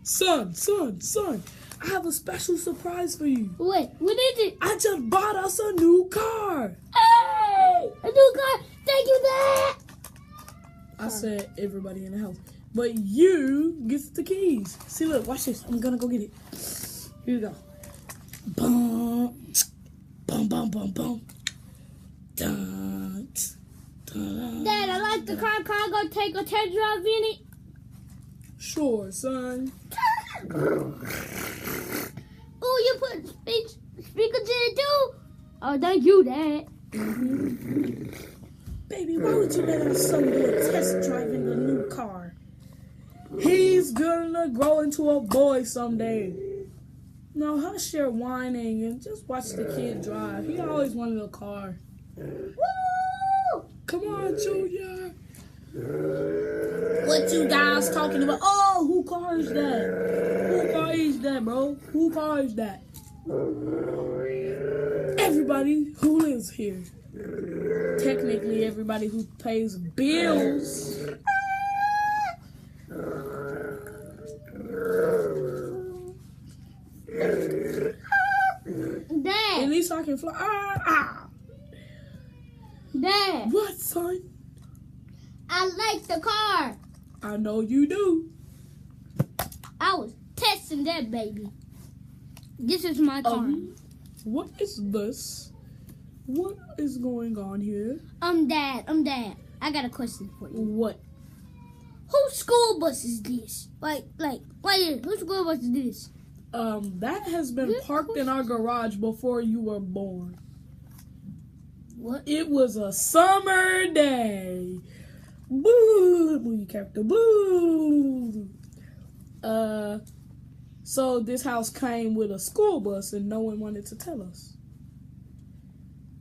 Son, I have a special surprise for you. What is it? I just bought us a new car. Hey! A new car! Thank you, Dad! I said everybody in the house. But you gets the keys. See, look, watch this. I'm gonna go get it. Here you go. Boom. Boom, boom, boom, boom. Dun, dun. Dad, I like the car. Can I go take a test drive in it? Sure, son. Oh, you put speakers in it too? Oh, thank you, Dad. Baby, why would you let our son do a test drive in the new car? He's gonna grow into a boy someday. No, hush your whining and just watch the kid drive. He always wanted a car. Woo! Come on, Junior. What you guys talking about? Oh, who car is that? Who car is that, bro? Who car is that? Everybody who lives here. Technically, everybody who pays bills. Dad. At least I can fly. Dad. What, son? I like the car. I know you do. I was testing that baby. This is my car. What is this? What is going on here? Dad. I got a question for you. What? Whose school bus is this? Wait, whose school bus is this? That has been parked in our garage before you were born. What? It was a summer day. Boo! Movie character. Boo! So this house came with a school bus and no one wanted to tell us.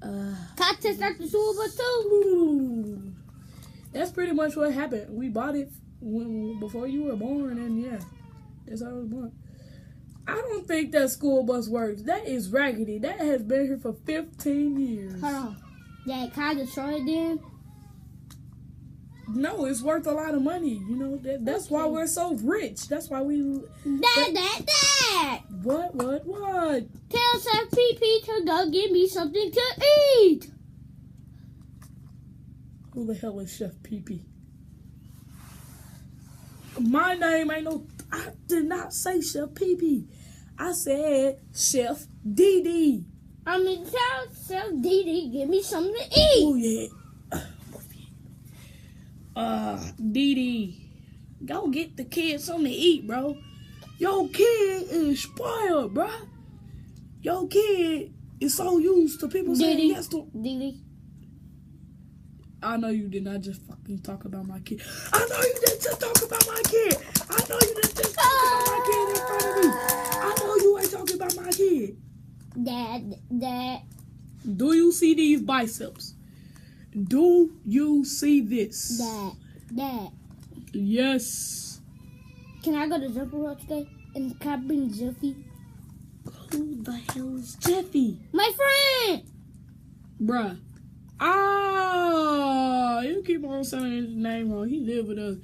Can I test out the school bus too? Ooh. That's pretty much what happened. We bought it before you were born, and yeah, that's how it was born. I don't think that school bus works. That is raggedy. That has been here for 15 years. Hold on. Dad, can I destroy it then? No, it's worth a lot of money. You know, that's why we're so rich. That's why we... Dad! What? Tell Chef PP to go get me something to eat. Who the hell is Chef PP? My name ain't no... I did not say Chef PP. I said Chef DD. Tell Chef DD give me something to eat. Oh, yeah. DD, go get the kids something to eat, bro. Your kid is spoiled, bro. Your kid is so used to people saying yes to... DD. I know you did not just fucking talk about my kid. I know you didn't just talk about my kid. I know you didn't just talk about my kid in front of me. I know you ain't talking about my kid. Dad. Do you see these biceps? Do you see this? Dad. Yes. Can I go to Jumper World today? And can I bring Jeffy? Who the hell is Jeffy? My friend! Bruh. You keep on saying his name wrong. He live with us.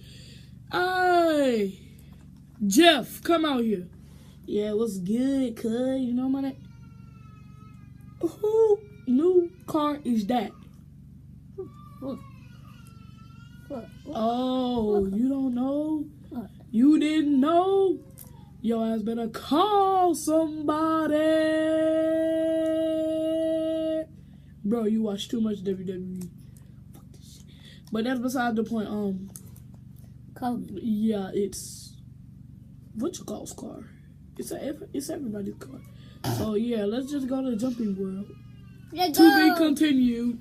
Hey, Jeff, come out here. Yeah, what's good, cuz? You know my name? Who new car is that? What? Oh, you don't know? What? You didn't know? Your ass better call somebody. Bro, you watch too much WWE. Fuck this shit. But that's beside the point. Kobe. Yeah, it's what you call's car. It's everybody's car. So yeah, let's just go to the jumping world. Yeah, To be continued.